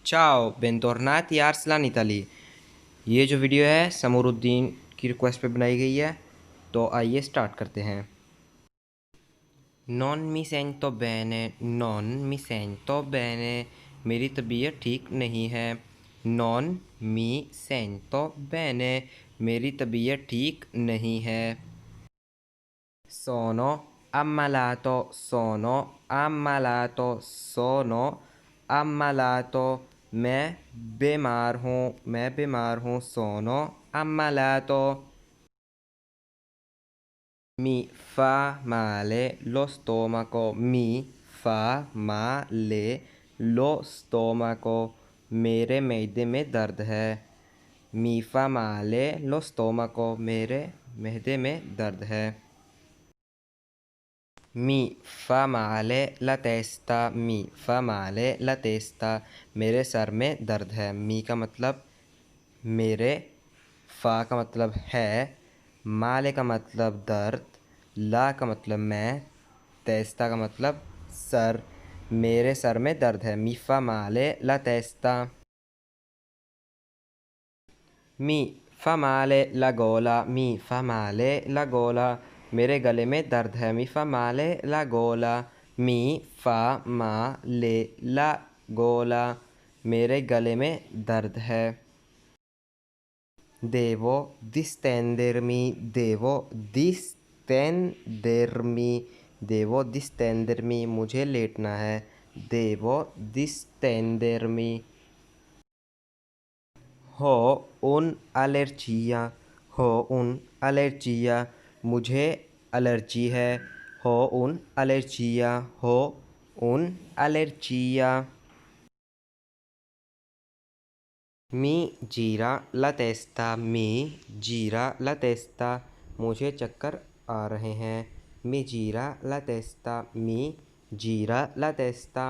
ciao, bentornati a Arslan Italy। ये जो video है समूरुद्दीन की रिक्वेस्ट पे बनाई गई है, तो आइए स्टार्ट करते हैं। Non mi sento bene, non mi sento bene, मेरी तबीयत ठीक नहीं है। Non mi sento bene, मेरी तबीयत ठीक नहीं है। Sono ammalato, sono ammalato, sono ammalato, मैं बीमार हूँ, sono ammalato। Mi fa male lo stomaco, mi fa male lo stomaco, मेरे मैदे में दर्द है। Mi fa male lo stomaco, मेरे मैदे में दर्द है। Mi fa male la testa, mi fa male la testa, मेरे सर में दर्द है। मी का मतलब मेरे, फ़ा का मतलब है, माले का मतलब दर्द, ला का मतलब मैं, तेस्ता का मतलब सर, मेरे सर में दर्द है। मी फा माले ला तेस्ता। मी फा माले ला गोला, मी फा माले ला गोला, मेरे गले में दर्द है। मी फा माले ला गोला, मी फा माले ला गोला, मेरे गले में दर्द है। Devo distendermi, devo distendermi, devo distendermi, मुझे लेटना है। Devo distendermi। Ho un'allergia, ho un'allergia, मुझे एलर्जी है। Ho un'allergia, ho un'allergia। मी जीरा ला तेस्ता, मी जीरा ला तेस्ता, मुझे चक्कर आ रहे हैं। मी जीरा ला तेस्ता, मी जीरा ला तेस्ता।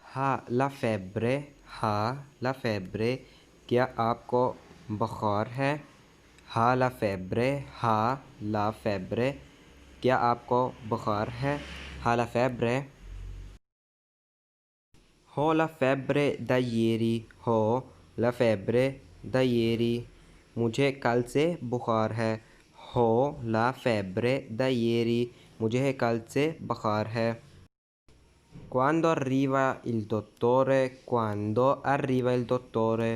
हा ला फेब्रे, हा ला फेब्रे, क्या आपको बुखार है? हा ला फेब्रे, हा ला फेब्रे, क्या आपको बुखार है? हा ला फेब्रे। Ho la febbre da ieri, ho la febbre da ieri, मुझे कल से बुखार है। हो la febbre da ieri, मुझे कल से बुखार है। Quando arriva il dottore, quando arriva il dottore,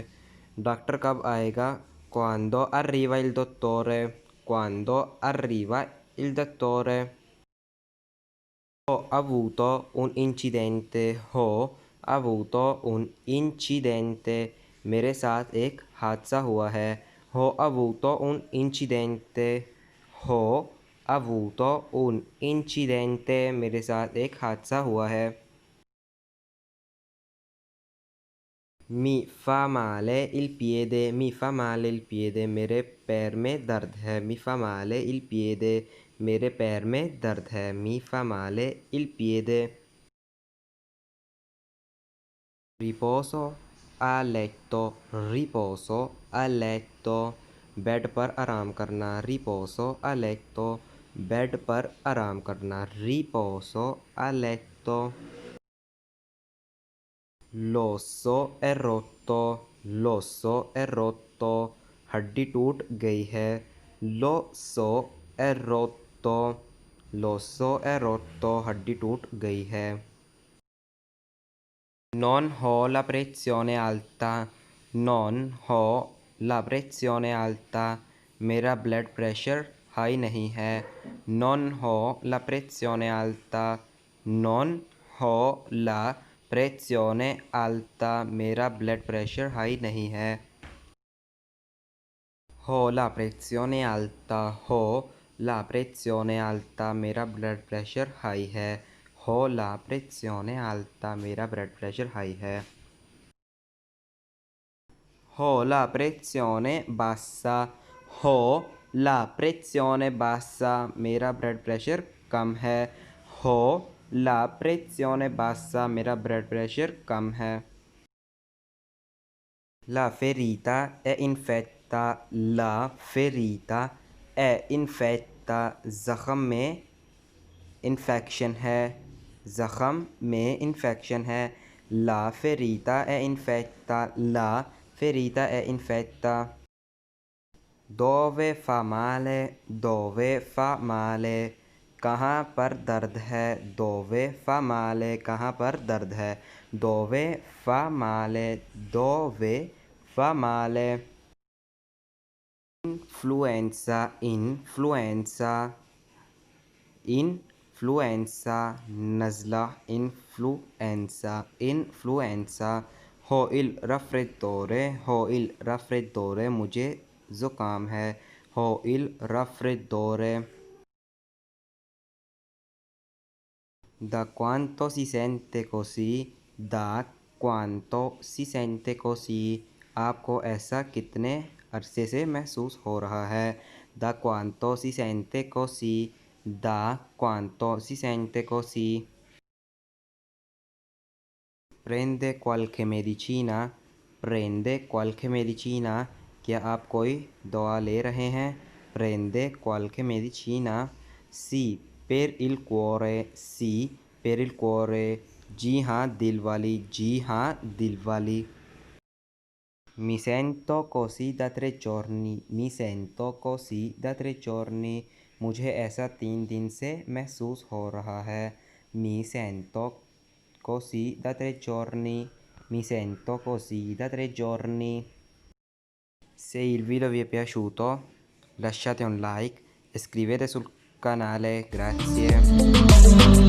doctor कब आएगा? Quando arriva il dottore, quando arriva il dottore। Ho avuto un incidente, ho avuto un incidente, मेरे साथ एक हादसा हुआ है। Ho avuto un incidente, ho avuto un incidente, मेरे साथ एक हादसा हुआ है। Mi fa male il piede, mi fa male il piede, मेरे पैर में दर्द है। Mi fa male il piede, मेरे पैर में दर्द है। Mi fa male il piede। रिपोसो a letto, रिपोसो a letto, bed पर आराम करना। रिपोसो a letto, बेड पर आराम करना। रिपोसो a letto। l'osso è rotto, l'osso è rotto, हड्डी टूट गई है। l'osso è rotto, l'osso è rotto, हड्डी टूट गई है। Non ho la pressione alta, non ho la pressione alta, मेरा ब्लड प्रेशर हाई नहीं है। Non ho la pressione alta, non ho la pressione alta, मेरा ब्लड प्रेशर हाई नहीं है। Ho la pressione alta, ho la pressione alta, मेरा blood pressure high है। हो la pressione alta, मेरा ब्लड प्रेशर हाई है। Ho la pressione bassa, ho la pressione bassa, मेरा blood pressure कम है। हो la pressione bassa, मेरा ब्लड प्रेशर कम है। La ferita è infetta, la ferita è infetta, ज़ख़म में इन्फेक्शन है, ज़ख़म में इन्फेक्शन है। La ferita è infetta. La ferita è infetta. Dove fa male? Dove fa male? कहाँ पर दर्द है? dove fa male? कहाँ पर दर्द है? dove fa male? dove fa male? Influenza, influenza, influenza, नज़ला, influenza, influenza. Ho il raffreddore, ho il raffreddore, मुझे ज़ुकाम है. Ho il raffreddore. Da quanto si sente così? Da quanto si sente così? आपको ऐसा कितने अरसे से महसूस हो रहा है? Da quanto si sente così? Da quanto si sente così? Prende qualche medicina? Prende qualche medicina? क्या आप कोई दवा ले रहे हैं? Prende qualche medicina? Sì, per il cuore. Sì, per il cuore. जी हाँ दिल वाली. जी हाँ दिल वाली. Mi sento così da 3 giorni. Mi sento così da 3 giorni. मुझे ऐसा 3 दिन से महसूस हो रहा है. Mi sento così da 3 giorni. Mi sento così da 3 giorni. Se il video vi è piaciuto, lasciate un like e iscrivetevi sul canale. Grazie.